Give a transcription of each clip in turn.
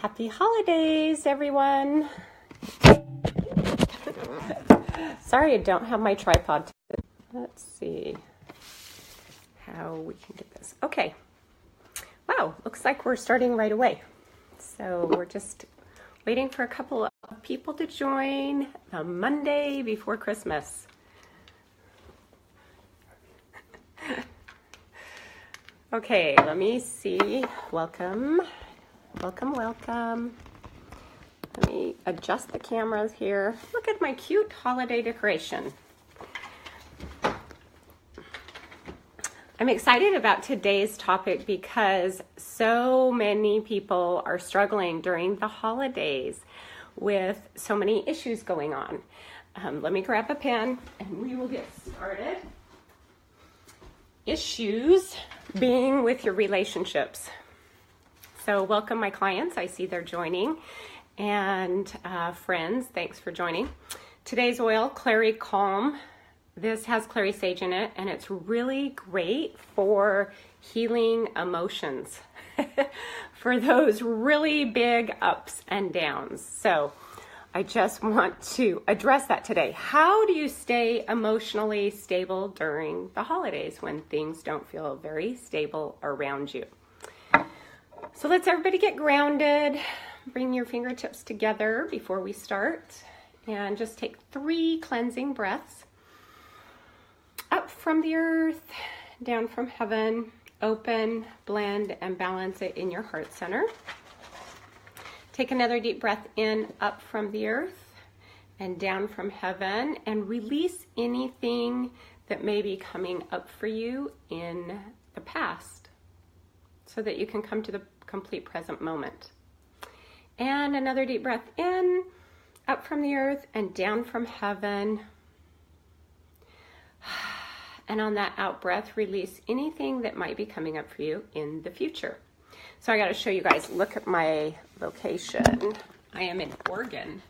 Happy holidays, everyone. Sorry, I don't have my tripod. Let's see how we can get this. Okay. Wow, looks like we're starting right away. So we're just waiting for a couple of people to join the Monday before Christmas. Okay, let me see. Welcome. Welcome. Let me adjust the cameras here. Look at my cute holiday decoration. I'm excited about today's topic because so many people are struggling during the holidays with so many issues going on. Let me grab a pen and we will get started. Issues being with your relationships. So welcome my clients. I see they're joining. And friends, thanks for joining. Today's oil, Clary Calm. This has clary sage in it, and it's really great for healing emotions, for those really big ups and downs. So I just want to address that today. How do you stay emotionally stable during the holidays when things don't feel very stable around you? So let's everybody get grounded. Bring your fingertips together before we start, and just take 3 cleansing breaths. Up from the earth, down from heaven, open, blend, and balance it in your heart center. Take another deep breath in, up from the earth and down from heaven, and release anything that may be coming up for you in the past so that you can come to the complete present moment. And another deep breath in, up from the earth and down from heaven. And on that out breath, release anything that might be coming up for you in the future. So I got to show you guys, look at my location. I am in Oregon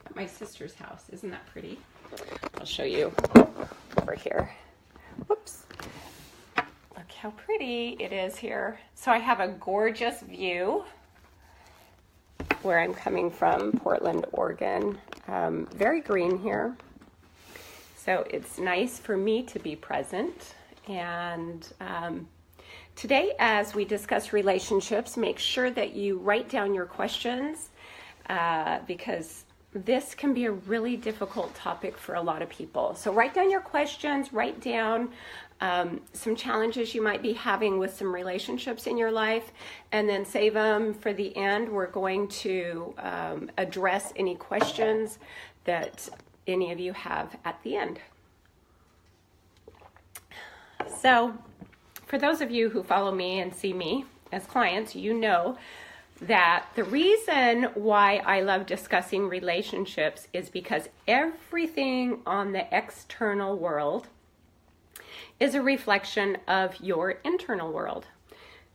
at my sister's house. Isn't that pretty? I'll show you over here. Whoops. Look how pretty it is here. So I have a gorgeous view where I'm coming from, Portland, Oregon. Very green here. So it's nice for me to be present. And today, as we discuss relationships, make sure that you write down your questions because this can be a really difficult topic for a lot of people. So write down your questions, write down some challenges you might be having with some relationships in your life, and then save them for the end. We're going to address any questions that any of you have at the end. So for those of you who follow me and see me as clients, you know that the reason why I love discussing relationships is because everything on the external world is a reflection of your internal world.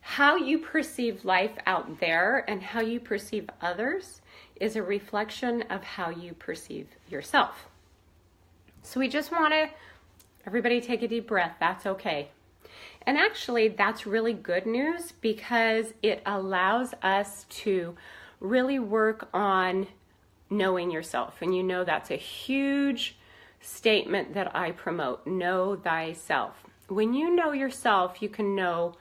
How you perceive life out there and how you perceive others is a reflection of how you perceive yourself. So we just want to, everybody take a deep breath. That's okay. And actually, that's really good news because it allows us to really work on knowing yourself. And you know that's a huge statement that I promote. Know thyself. When you know yourself, you can know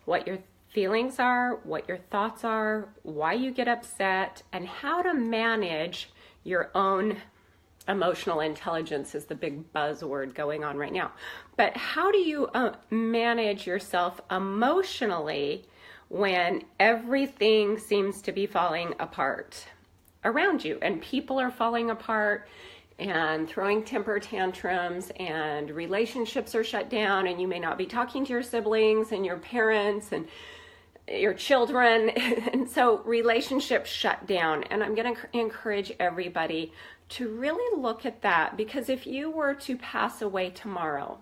what your feelings are, what your thoughts are, why you get upset, and how to manage your own emotional intelligence is the big buzzword going on right now. But how do you manage yourself emotionally when everything seems to be falling apart around you and people are falling apart and throwing temper tantrums and relationships are shut down and you may not be talking to your siblings and your parents and your children, and so relationships shut down. And I'm going to encourage everybody to really look at that, because if you were to pass away tomorrow,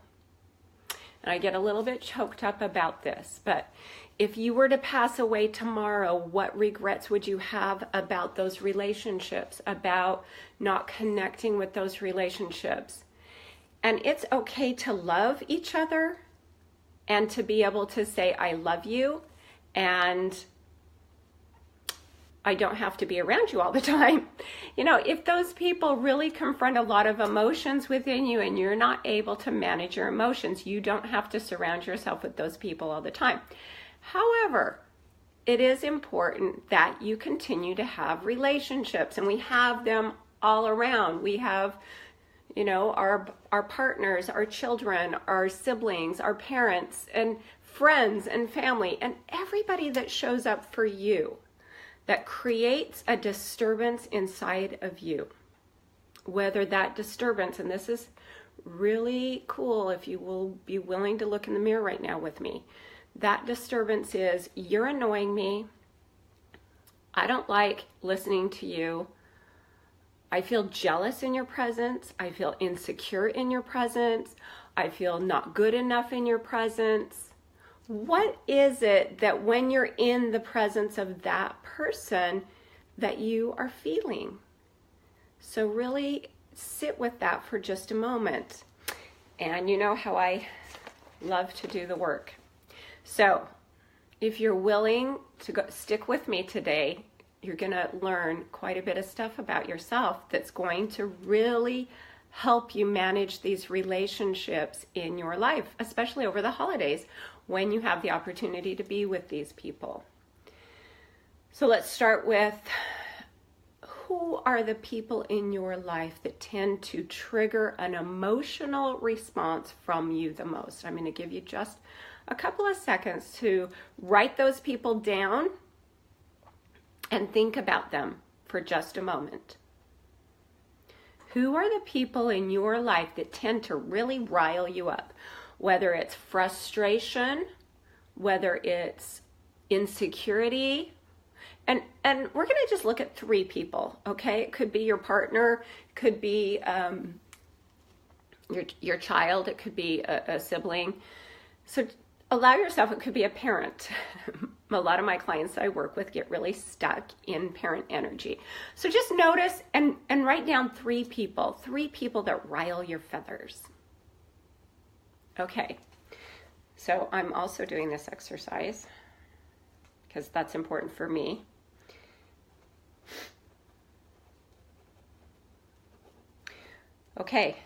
and I get a little bit choked up about this, but if you were to pass away tomorrow, what regrets would you have about those relationships, about not connecting with those relationships? And it's okay to love each other and to be able to say, I love you, and I don't have to be around you all the time. If those people really confront a lot of emotions within you and you're not able to manage your emotions, you don't have to surround yourself with those people all the time. However, it is important that you continue to have relationships, and we have them all around. We have, our partners, our children, our siblings, our parents, and friends and family, and everybody that shows up for you that creates a disturbance inside of you. Whether that disturbance, and this is really cool if you will be willing to look in the mirror right now with me, that disturbance is, you're annoying me, I don't like listening to you, I feel jealous in your presence, I feel insecure in your presence, I feel not good enough in your presence. What is it that when you're in the presence of that person that you are feeling? So really sit with that for just a moment. And you know how I love to do the work. So if you're willing to stick with me today, you're going to learn quite a bit of stuff about yourself that's going to really help you manage these relationships in your life, especially over the holidays when you have the opportunity to be with these people. So let's start with, who are the people in your life that tend to trigger an emotional response from you the most? I'm going to give you just a couple of seconds to write those people down and think about them for just a moment. Who are the people in your life that tend to really rile you up? Whether it's frustration, whether it's insecurity, and we're going to just look at 3 people, okay? It could be your partner, it could be your child, it could be a sibling. So allow yourself, it could be a parent. A lot of my clients I work with get really stuck in parent energy. So just notice and write down 3 people that rile your feathers. Okay, so I'm also doing this exercise because that's important for me. Okay,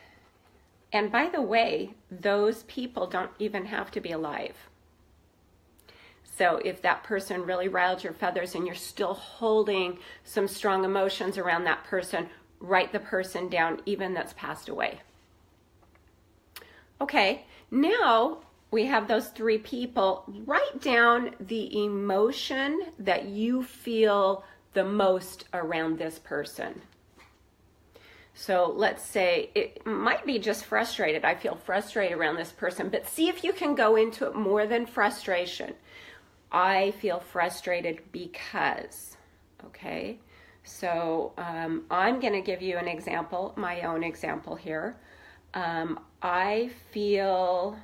and by the way, those people don't even have to be alive. So if that person really riled your feathers and you're still holding some strong emotions around that person, write the person down, even that's passed away. Okay, now we have those 3 people. Write down the emotion that you feel the most around this person. So let's say it might be just frustrated. I feel frustrated around this person, but see if you can go into it more than frustration. I feel frustrated because, okay? So I'm going to give you an example, my own example here. I feel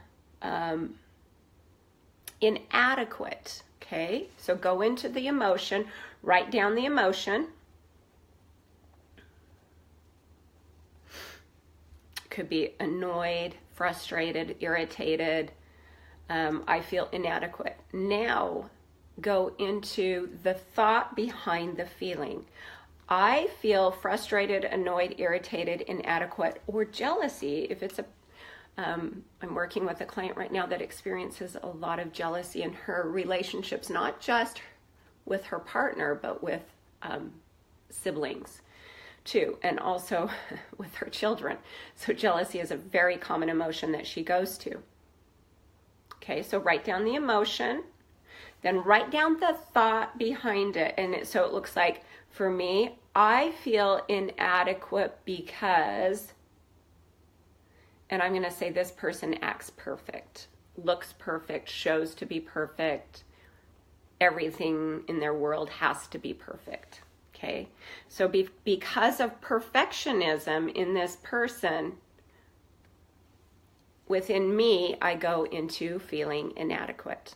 inadequate, okay? So go into the emotion, write down the emotion. Could be annoyed, frustrated, irritated. I feel inadequate. Now go into the thought behind the feeling. I feel frustrated, annoyed, irritated, inadequate, or jealousy. If it's I'm working with a client right now that experiences a lot of jealousy in her relationships, not just with her partner, but with siblings too, and also with her children. So jealousy is a very common emotion that she goes to. Okay, so write down the emotion, then write down the thought behind it. And so it looks like, for me, I feel inadequate because, and I'm going to say this person acts perfect, looks perfect, shows to be perfect. Everything in their world has to be perfect. Okay, so because of perfectionism in this person, within me, I go into feeling inadequate.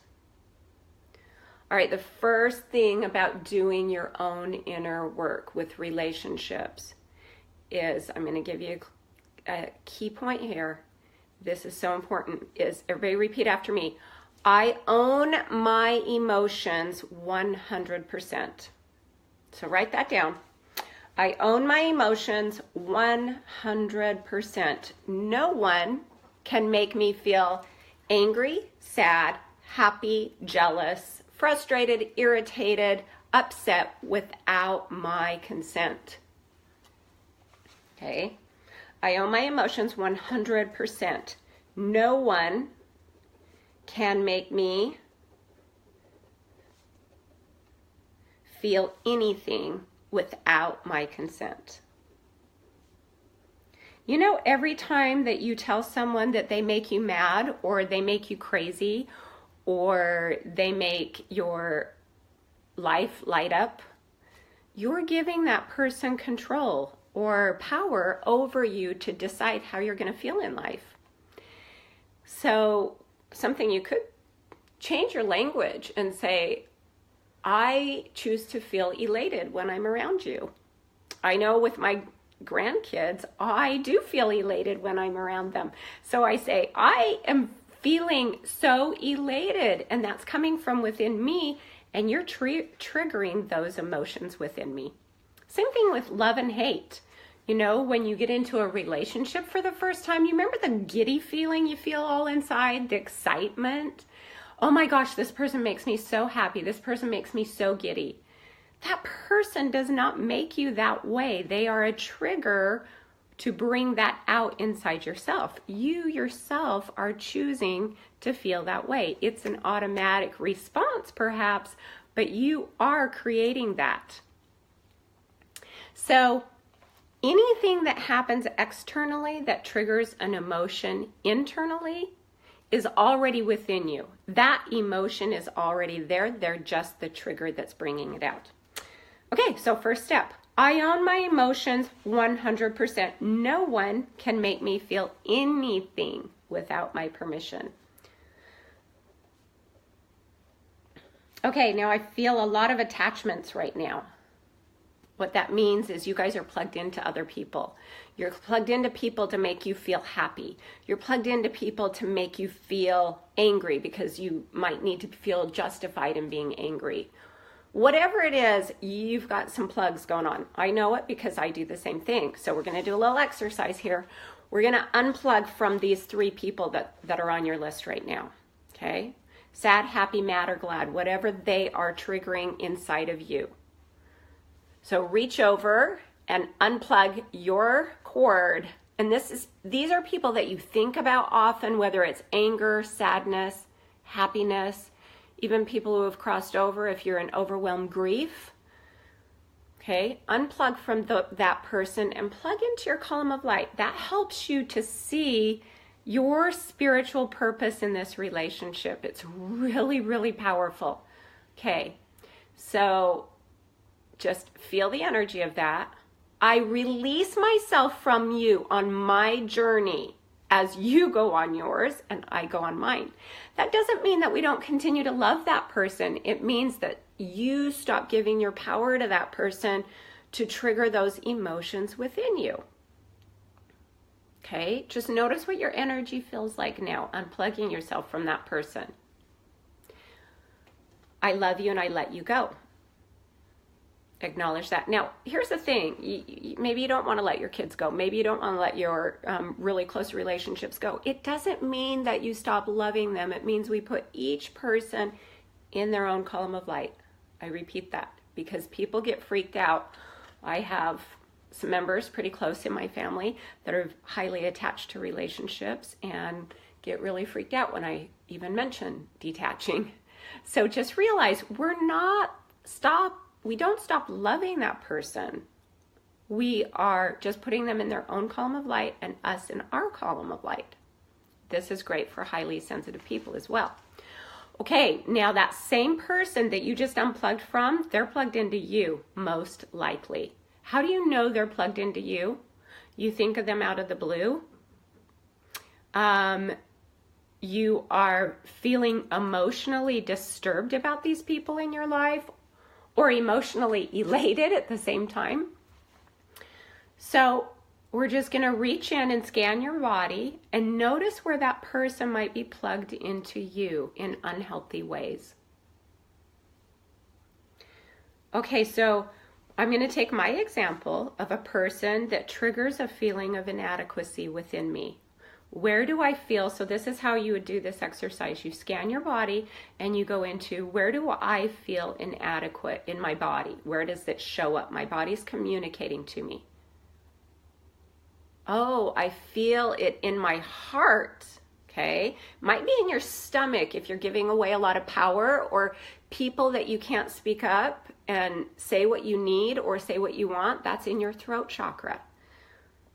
All right, the first thing about doing your own inner work with relationships is, I'm going to give you a key point here. This is so important, is everybody repeat after me. I own my emotions 100%. So write that down. I own my emotions 100%. No one can make me feel angry, sad, happy, jealous, frustrated, irritated, upset without my consent. Okay? I own my emotions 100%. No one can make me feel anything without my consent. You know, every time that you tell someone that they make you mad or they make you crazy or they make your life light up, you're giving that person control or power over you to decide how you're going to feel in life. So something you could change your language and say, I choose to feel elated when I'm around you. I know with my grandkids, I do feel elated when I'm around them. So I say, I am feeling so elated, and that's coming from within me, and you're triggering those emotions within me. Same thing with love and hate. You know, when you get into a relationship for the first time, you remember the giddy feeling you feel all inside, the excitement? Oh my gosh, this person makes me so happy. This person makes me so giddy. That person does not make you that way. They are a trigger to bring that out inside yourself. You yourself are choosing to feel that way. It's an automatic response perhaps, but you are creating that. So anything that happens externally that triggers an emotion internally is already within you. That emotion is already there. They're just the trigger that's bringing it out. Okay, so first step. I own my emotions 100%. No one can make me feel anything without my permission. Okay, now I feel a lot of attachments right now. What that means is you guys are plugged into other people. You're plugged into people to make you feel happy. You're plugged into people to make you feel angry because you might need to feel justified in being angry. Whatever it is, you've got some plugs going on. I know it because I do the same thing. So we're going to do a little exercise here. We're going to unplug from these 3 people that are on your list right now. Okay? Sad, happy, mad, or glad, whatever they are triggering inside of you. So reach over and unplug your cord. And these are people that you think about often, whether it's anger, sadness, happiness, even people who have crossed over if you're in overwhelmed grief. Okay, unplug from that person and plug into your column of light. That helps you to see your spiritual purpose in this relationship. It's really, really powerful. Okay, so just feel the energy of that. I release myself from you on my journey as you go on yours and I go on mine. That doesn't mean that we don't continue to love that person. It means that you stop giving your power to that person to trigger those emotions within you. Okay, just notice what your energy feels like now, unplugging yourself from that person. I love you and I let you go. Acknowledge that. Now, here's the thing. Maybe you don't want to let your kids go. Maybe you don't want to let your really close relationships go. It doesn't mean that you stop loving them. It means we put each person in their own column of light. I repeat that because people get freaked out. I have some members pretty close in my family that are highly attached to relationships and get really freaked out when I even mention detaching. So just realize we don't stop loving that person. We are just putting them in their own column of light and us in our column of light. This is great for highly sensitive people as well. Okay, now that same person that you just unplugged from, they're plugged into you, most likely. How do you know they're plugged into you? You think of them out of the blue. You are feeling emotionally disturbed about these people in your life, or emotionally elated at the same time. So we're just going to reach in and scan your body and notice where that person might be plugged into you in unhealthy ways. Okay, so I'm going to take my example of a person that triggers a feeling of inadequacy within me. Where do I feel? So this is how you would do this exercise. You scan your body and you go into, where do I feel inadequate in my body? Where does it show up? My body's communicating to me. Oh, I feel it in my heart. Okay. Might be in your stomach if you're giving away a lot of power, or people that you can't speak up and say what you need or say what you want. That's in your throat chakra.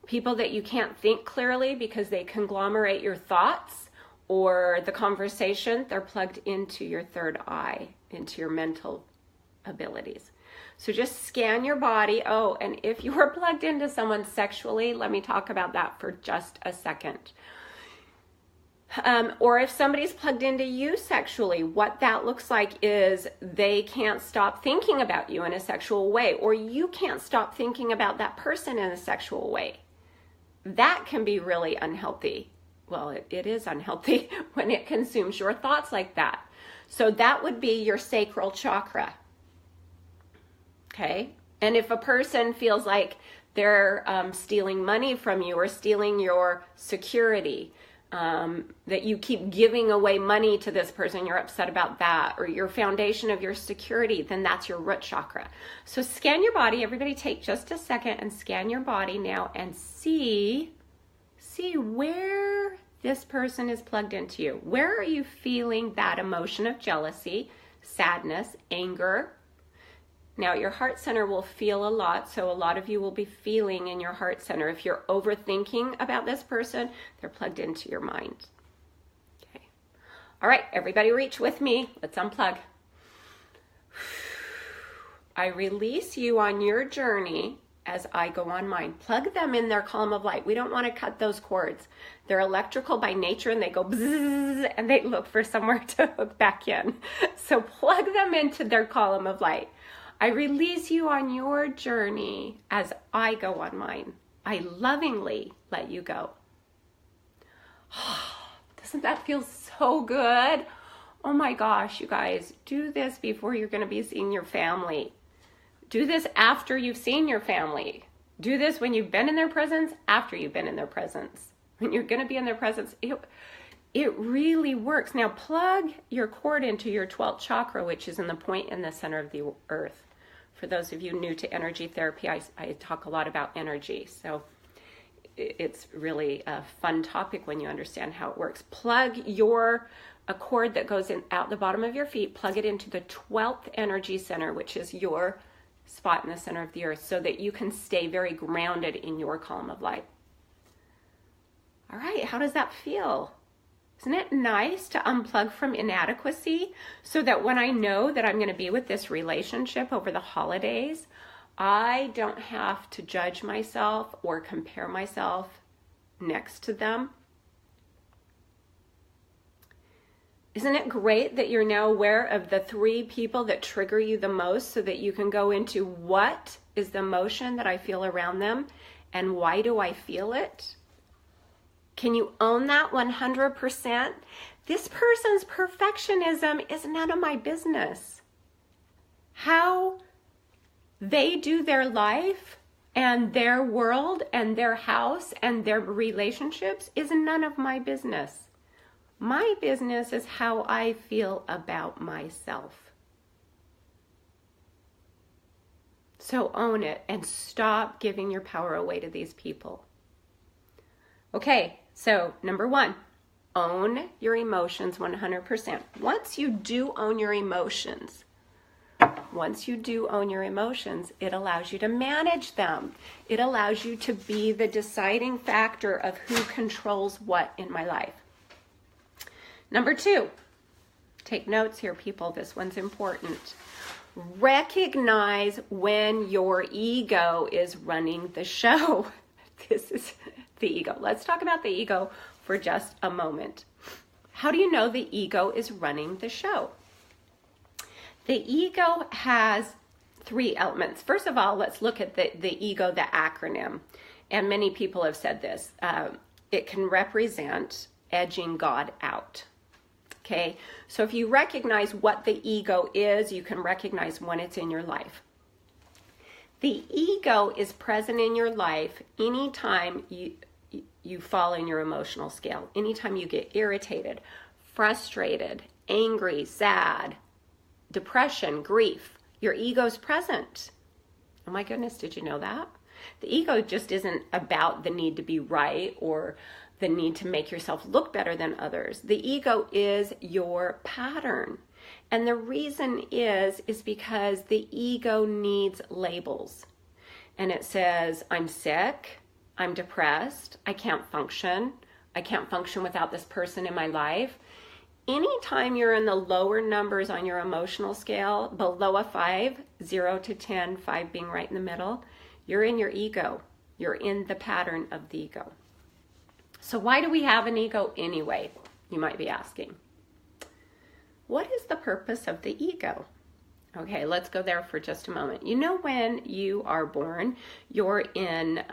People that you can't think clearly because they conglomerate your thoughts or the conversation, they're plugged into your third eye, into your mental abilities. So just scan your body. Oh, and if you were plugged into someone sexually, let me talk about that for just a second. Or if somebody's plugged into you sexually, what that looks like is they can't stop thinking about you in a sexual way, or you can't stop thinking about that person in a sexual way. That can be really unhealthy. Well, it is unhealthy when it consumes your thoughts like that. So that would be your sacral chakra. Okay? And if a person feels like they're stealing money from you or stealing your security, that you keep giving away money to this person, you're upset about that, or your foundation of your security, then that's your root chakra. So scan your body. Everybody take just a second and scan your body now and see where this person is plugged into you. Where are you feeling that emotion of jealousy, sadness, anger? Now, your heart center will feel a lot, so a lot of you will be feeling in your heart center. If you're overthinking about this person, they're plugged into your mind. Okay. All right, everybody reach with me. Let's unplug. I release you on your journey as I go on mine. Plug them in their column of light. We don't want to cut those cords. They're electrical by nature, and they go bzzz, and they look for somewhere to hook back in. So plug them into their column of light. I release you on your journey as I go on mine. I lovingly let you go. Doesn't that feel so good? Oh my gosh, you guys, do this before you're going to be seeing your family. Do this after you've seen your family. Do this when you've been in their presence, after you've been in their presence. When you're going to be in their presence, it really works. Now plug your cord into your 12th chakra, which is in the point in the center of the earth. For those of you new to energy therapy, I talk a lot about energy. So it's really a fun topic when you understand how it works. Plug a cord that goes in out the bottom of your feet, plug it into the 12th energy center, which is your spot in the center of the earth, so that you can stay very grounded in your column of light. All right, how does that feel? Isn't it nice to unplug from inadequacy so that when I know that I'm going to be with this relationship over the holidays, I don't have to judge myself or compare myself next to them? Isn't it great that you're now aware of the 3 people that trigger you the most, so that you can go into what is the emotion that I feel around them and why do I feel it? Can you own that 100%? This person's perfectionism is none of my business. How they do their life and their world and their house and their relationships is none of my business. My business is how I feel about myself. So own it and stop giving your power away to these people. Okay, so number 1, own your emotions 100%. Once you do own your emotions, it allows you to manage them. It allows you to be the deciding factor of who controls what in my life. Number 2, take notes here, people. This one's important. Recognize when your ego is running the show. This is the ego. Let's talk about the ego for just a moment. How do you know the ego is running the show? The ego has 3 elements. First of all, let's look at the ego, the acronym. And many people have said this. It can represent edging God out. Okay, so if you recognize what the ego is, you can recognize when it's in your life. The ego is present in your life anytime you fall in your emotional scale, anytime you get irritated, frustrated, angry, sad, depression, grief. Your ego's present. Oh my goodness, did you know that? The ego just isn't about the need to be right or the need to make yourself look better than others. The ego is your pattern. And the reason is because the ego needs labels. And it says, I'm sick, I'm depressed, I can't function without this person in my life. Anytime you're in the lower numbers on your emotional scale, below a 5, 0 to 10, 5 being right in the middle, you're in your ego. You're in the pattern of the ego. So why do we have an ego anyway? You might be asking. What is the purpose of the ego? Okay, let's go there for just a moment. You know, when you are born, you're in,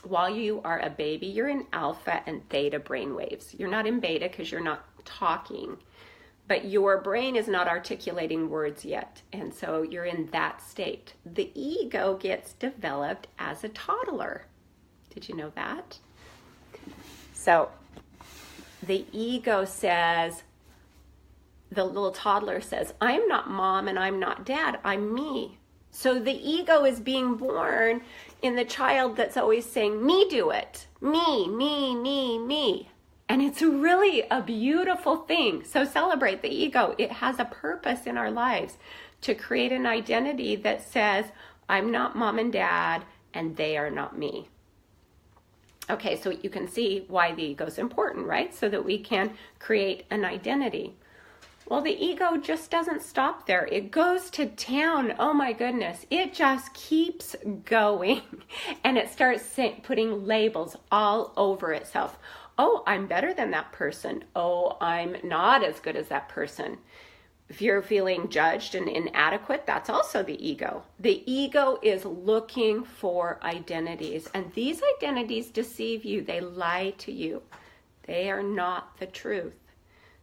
while you are a baby, you're in alpha and theta brainwaves. You're not in beta because you're not talking, but your brain is not articulating words yet. And so you're in that state. The ego gets developed as a toddler. Did you know that? So the ego says, the little toddler says, I'm not mom and I'm not dad, I'm me. So the ego is being born in the child that's always saying, me do it, me, me, me, me. And it's really a beautiful thing. So celebrate the ego. It has a purpose in our lives to create an identity that says, I'm not mom and dad and they are not me. Okay, so you can see why the ego is important, right? So that we can create an identity. Well, the ego just doesn't stop there. It goes to town. Oh my goodness. It just keeps going. And it starts putting labels all over itself. Oh, I'm better than that person. Oh, I'm not as good as that person. If you're feeling judged and inadequate, that's also the ego. The ego is looking for identities. And these identities deceive you. They lie to you. They are not the truth.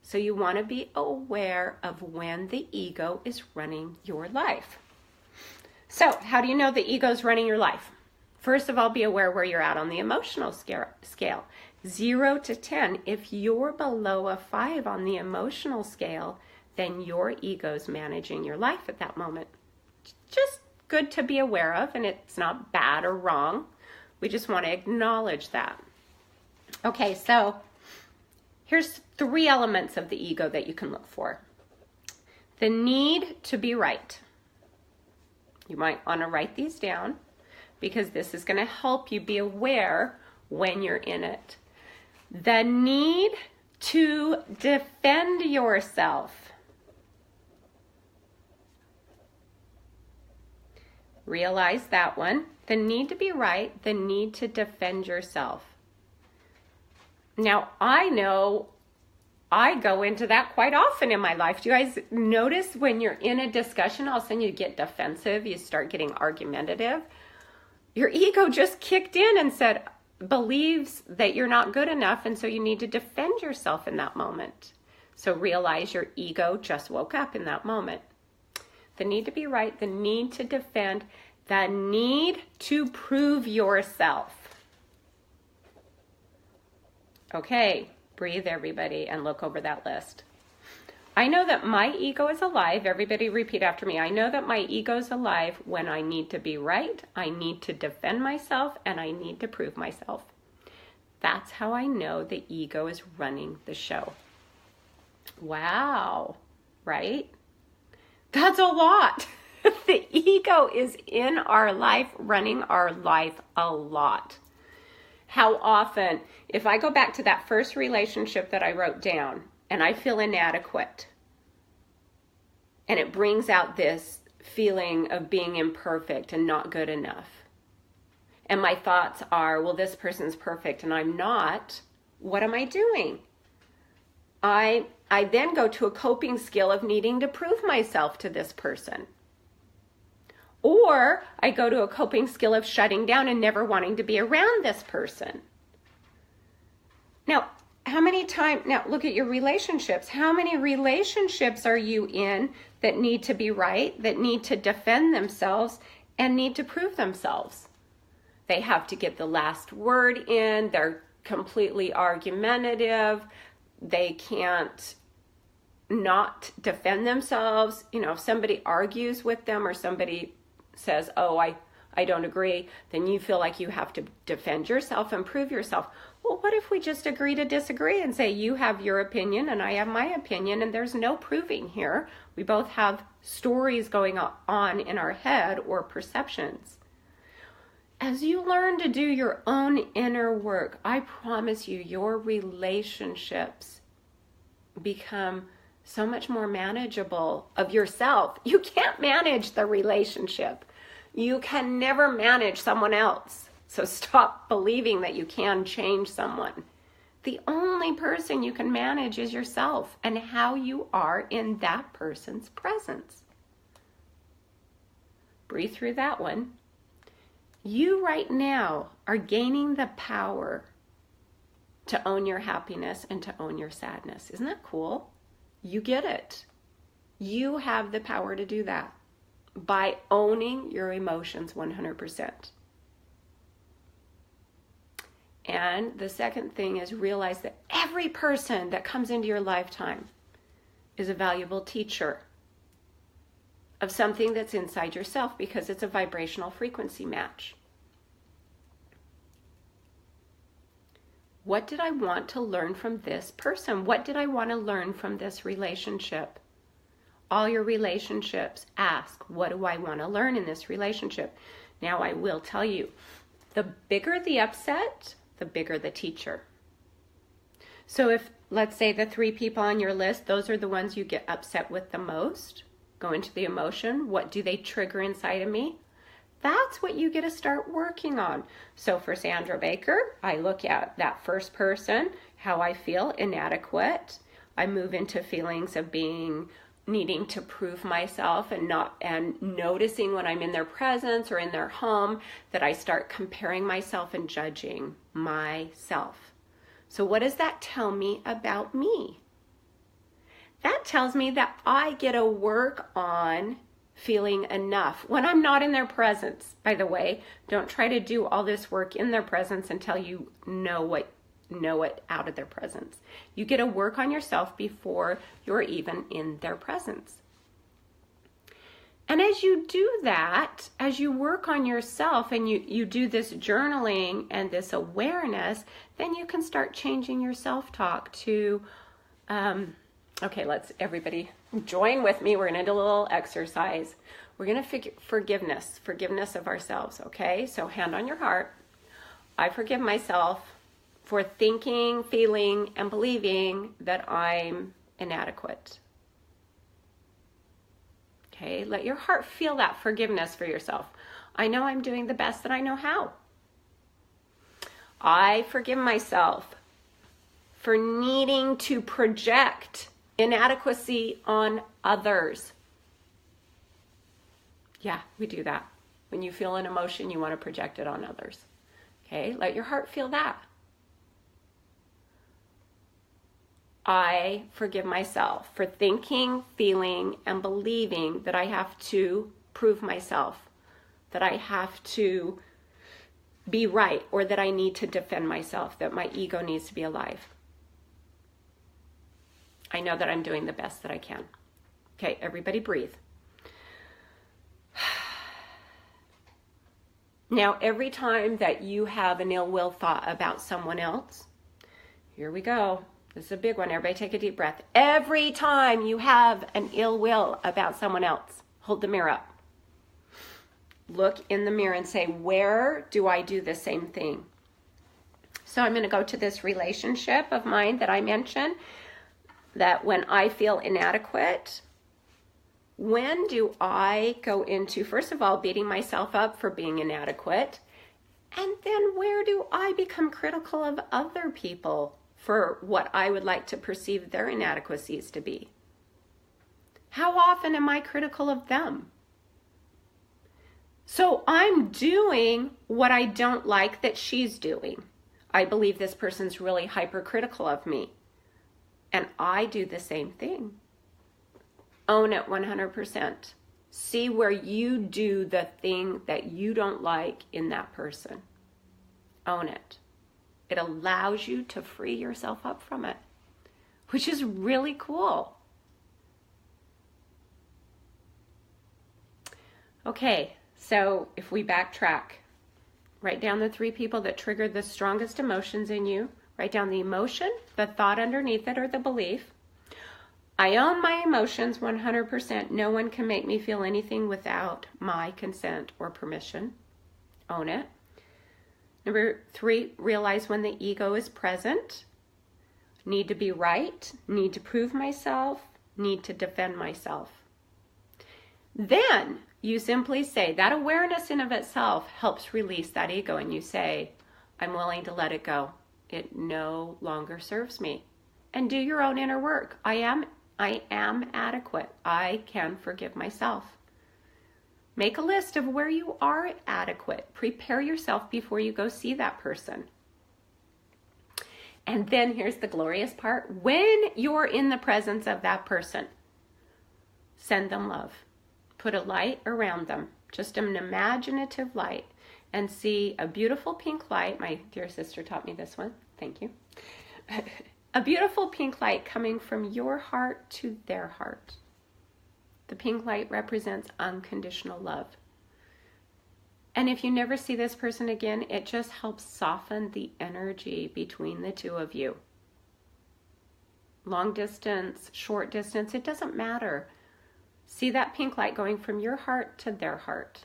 So you want to be aware of when the ego is running your life. So how do you know the ego is running your life? First of all, be aware where you're at on the emotional scale. 0 to 10. If you're below a 5 on the emotional scale, then your ego's managing your life at that moment. Just good to be aware of, and it's not bad or wrong. We just want to acknowledge that. Okay, so here's 3 elements of the ego that you can look for. The need to be right. You might want to write these down because this is going to help you be aware when you're in it. The need to defend yourself. Realize that one. The need to be right, the need to defend yourself. Now, I know I go into that quite often in my life. Do you guys notice when you're in a discussion, all of a sudden you get defensive, you start getting argumentative? Your ego just kicked in and said, believes that you're not good enough, and so you need to defend yourself in that moment. So realize your ego just woke up in that moment. The need to be right, the need to defend, the need to prove yourself. Okay, breathe everybody and look over that list. I know that my ego is alive. Everybody repeat after me. I know that my ego is alive when I need to be right, I need to defend myself, and I need to prove myself. That's how I know the ego is running the show. Wow, right? That's a lot. The ego is in our life, running our life a lot. How often, if I go back to that first relationship that I wrote down and I feel inadequate, and it brings out this feeling of being imperfect and not good enough, and my thoughts are, well, this person's perfect and I'm not, what am I doing? I then go to a coping skill of needing to prove myself to this person. Or I go to a coping skill of shutting down and never wanting to be around this person. Now, now look at your relationships. How many relationships are you in that need to be right, that need to defend themselves, and need to prove themselves. They have to get the last word in. They're completely argumentative. They can't not defend themselves. You know, if somebody argues with them or somebody says, oh, I don't agree, then you feel like you have to defend yourself and prove yourself. Well, what if we just agree to disagree and say you have your opinion and I have my opinion and there's no proving here? We both have stories going on in our head or perceptions. As you learn to do your own inner work, I promise you, your relationships become so much more manageable of yourself. You can't manage the relationship. You can never manage someone else. So stop believing that you can change someone. The only person you can manage is yourself and how you are in that person's presence. Breathe through that one. You right now are gaining the power to own your happiness and to own your sadness. Isn't that cool? You get it. You have the power to do that by owning your emotions 100%. And the second thing is realize that every person that comes into your lifetime is a valuable teacher of something that's inside yourself because it's a vibrational frequency match. What did I want to learn from this person? What did I want to learn from this relationship? All your relationships, ask, what do I want to learn in this relationship? Now, I will tell you, the bigger the upset, the bigger the teacher. So if, let's say, the 3 people on your list, those are the ones you get upset with the most, go into the emotion. What do they trigger inside of me? That's what you get to start working on. So for Sandra Baker, I look at that first person, how I feel inadequate. I move into feelings of needing to prove myself and noticing when I'm in their presence or in their home that I start comparing myself and judging myself. So what does that tell me about me? That tells me that I get to work on feeling enough when I'm not in their presence. By the way, don't try to do all this work in their presence until you know it out of their presence. You get to work on yourself before you're even in their presence. And as you do that, as you work on yourself and you do this journaling and this awareness, then you can start changing your self-talk to, okay, let's everybody join with me. We're going to do a little exercise. We're going to forgiveness of ourselves, okay? So hand on your heart. I forgive myself for thinking, feeling, and believing that I'm inadequate. Okay, let your heart feel that forgiveness for yourself. I know I'm doing the best that I know how. I forgive myself for needing to project inadequacy on others. Yeah, we do that. When you feel an emotion, you want to project it on others. Okay, let your heart feel that. I forgive myself for thinking, feeling, and believing that I have to prove myself, that I have to be right, or that I need to defend myself, that my ego needs to be alive. I know that I'm doing the best that I can. Okay, everybody breathe. Now, every time that you have an ill will thought about someone else, here we go. This is a big one. Everybody take a deep breath. Every time you have an ill will about someone else, hold the mirror up. Look in the mirror and say, where do I do the same thing? So I'm going to go to this relationship of mine that I mentioned, that when I feel inadequate, when do I go into, first of all, beating myself up for being inadequate? And then where do I become critical of other people for what I would like to perceive their inadequacies to be? How often am I critical of them? So I'm doing what I don't like that she's doing. I believe this person's really hypercritical of me. And I do the same thing. Own it 100%. See where you do the thing that you don't like in that person. Own it. It allows you to free yourself up from it, which is really cool. Okay, so if we backtrack, write down the 3 people that triggered the strongest emotions in you. Write down the emotion, the thought underneath it, or the belief. I own my emotions 100%. No one can make me feel anything without my consent or permission. Own it. Number 3, realize when the ego is present. Need to be right, need to prove myself, need to defend myself. Then you simply say, that awareness in of itself helps release that ego, and you say, I'm willing to let it go. It no longer serves me. And do your own inner work. I am adequate. I can forgive myself. Make a list of where you are adequate. Prepare yourself before you go see that person. And then here's the glorious part. When you're in the presence of that person, send them love. Put a light around them, just an imaginative light, and see a beautiful pink light. My dear sister taught me this one. Thank you. A beautiful pink light coming from your heart to their heart. The pink light represents unconditional love. And if you never see this person again, it just helps soften the energy between the two of you. Long distance, short distance, it doesn't matter. See that pink light going from your heart to their heart.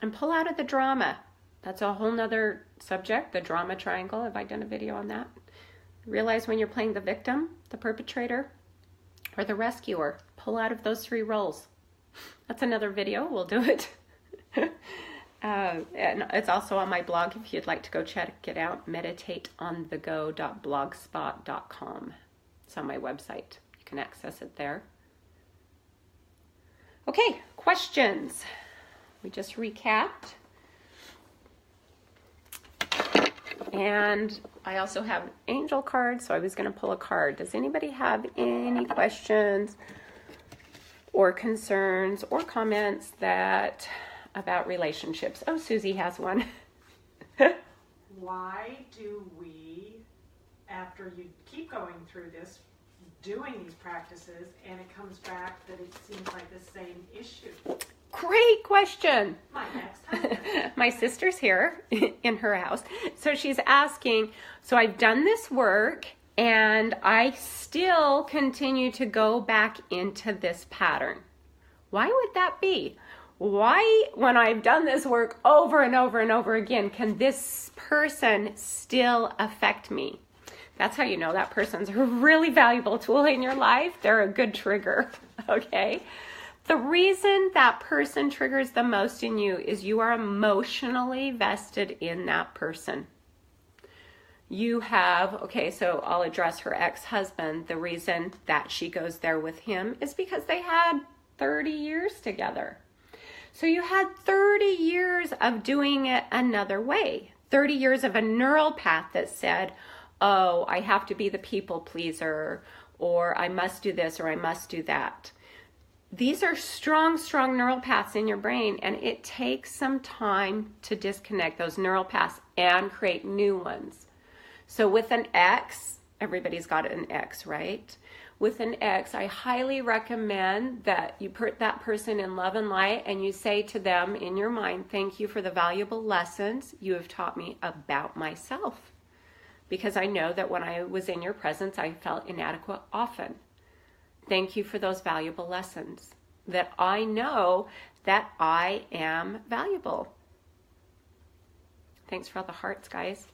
And pull out of the drama. That's a whole nother subject, the drama triangle. Have I done a video on that? Realize when you're playing the victim, the perpetrator, or the rescuer. Pull out of those 3 roles. That's another video. We'll do it. And it's also on my blog if you'd like to go check it out. meditateonthego.blogspot.com. It's on my website. You can access it there. Okay, questions. We just recapped. And I also have angel cards, so I was going to pull a card. Does anybody have any questions or concerns or comments about relationships? Oh, Susie has one. Why do we, after you keep going through this, doing these practices, and it comes back that it seems like the same issue? Great question. My ex-husband. My sister's here in her house. So she's asking, so I've done this work and I still continue to go back into this pattern. Why would that be? Why, when I've done this work over and over and over again, can this person still affect me? That's how you know that person's a really valuable tool in your life. They're a good trigger, okay? The reason that person triggers the most in you is you are emotionally vested in that person. You have, okay, so I'll address her ex-husband. The reason that she goes there with him is because they had 30 years together. So you had 30 years of doing it another way. 30 years of a neural path that said, oh, I have to be the people pleaser, or I must do this, or I must do that. These are strong, strong neural paths in your brain, and it takes some time to disconnect those neural paths and create new ones. So with an ex, everybody's got an ex, right? With an ex, I highly recommend that you put that person in love and light, and you say to them in your mind, thank you for the valuable lessons you have taught me about myself. Because I know that when I was in your presence, I felt inadequate often. Thank you for those valuable lessons, that I know that I am valuable. Thanks for all the hearts, guys,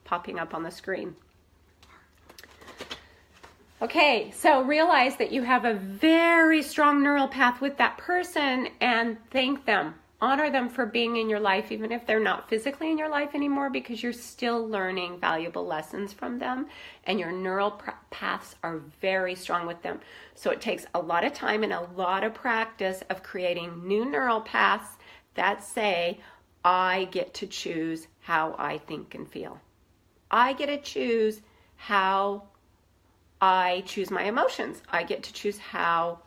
popping up on the screen. Okay, so realize that you have a very strong neural path with that person and thank them. Honor them for being in your life, even if they're not physically in your life anymore, because you're still learning valuable lessons from them and your neural paths are very strong with them. So it takes a lot of time and a lot of practice of creating new neural paths that say, I get to choose how I think and feel. I get to choose how I choose my emotions. I get to choose how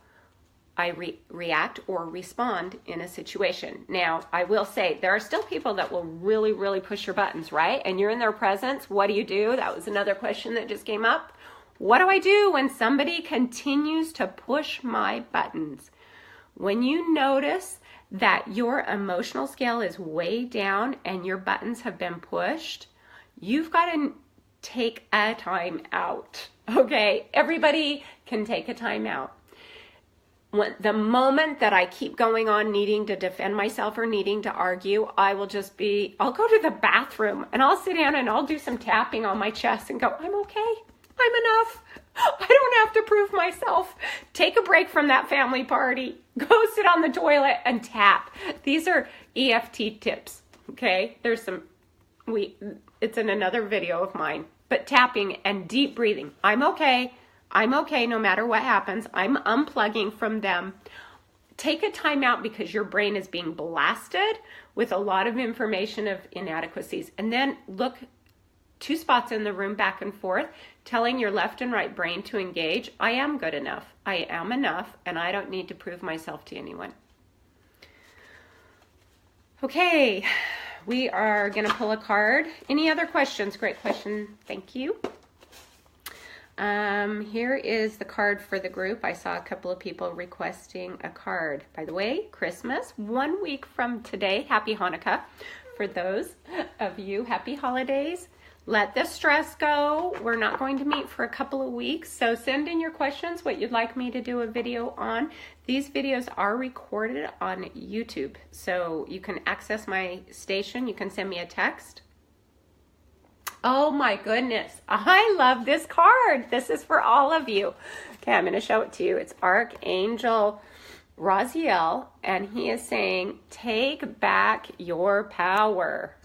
I react or respond in a situation. Now, I will say there are still people that will really, really push your buttons, right? And you're in their presence. What do? That was another question that just came up. What do I do when somebody continues to push my buttons? When you notice that your emotional scale is way down and your buttons have been pushed, you've got to take a time out, okay? Everybody can take a time out. The moment that I keep going on needing to defend myself or needing to argue, I'll go to the bathroom and I'll sit down and I'll do some tapping on my chest and go, I'm okay. I'm enough. I don't have to prove myself. Take a break from that family party. Go sit on the toilet and tap. These are EFT tips, okay? It's in another video of mine, but tapping and deep breathing. I'm okay. I'm okay no matter what happens. I'm unplugging from them. Take a time out because your brain is being blasted with a lot of information of inadequacies. And then look 2 spots in the room back and forth, telling your left and right brain to engage. I am good enough. I am enough, and I don't need to prove myself to anyone. Okay, we are going to pull a card. Any other questions? Great question. Thank you. Here is the card for the group. I saw a couple of people requesting a card. By the way, Christmas, 1 week from today. Happy Hanukkah. For those of you, happy holidays. Let the stress go. We're not going to meet for a couple of weeks. So send in your questions, what you'd like me to do a video on. These videos are recorded on YouTube. So you can access my station. You can send me a text. Oh my goodness, I love this card. This is for all of you. Okay, I'm going to show it to you. It's Archangel Raziel, and he is saying, take back your power.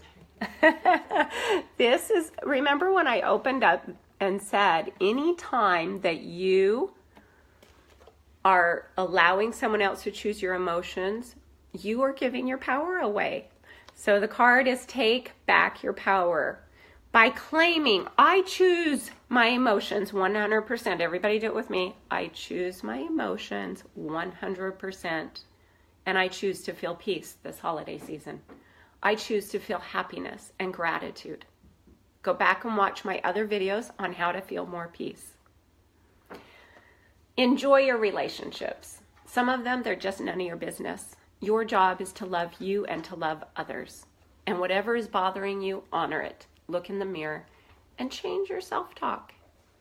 Remember when I opened up and said, anytime that you are allowing someone else to choose your emotions, you are giving your power away. So the card is take back your power. By claiming, I choose my emotions 100%. Everybody do it with me. I choose my emotions 100%. And I choose to feel peace this holiday season. I choose to feel happiness and gratitude. Go back and watch my other videos on how to feel more peace. Enjoy your relationships. Some of them, they're just none of your business. Your job is to love you and to love others. And whatever is bothering you, honor it. Look in the mirror and change your self-talk.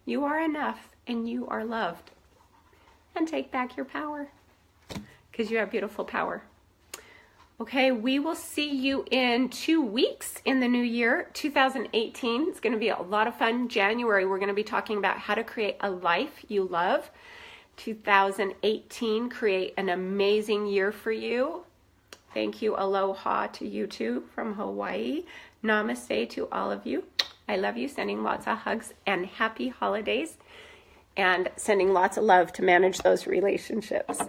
You are enough and you are loved. And take back your power because you have beautiful power. Okay, we will see you in 2 weeks in the new year, 2018. It's going to be a lot of fun. January, we're going to be talking about how to create a life you love. 2018, create an amazing year for you. Thank you. Aloha to you too from Hawaii. Namaste to all of you. I love you. Sending lots of hugs and happy holidays and sending lots of love to manage those relationships.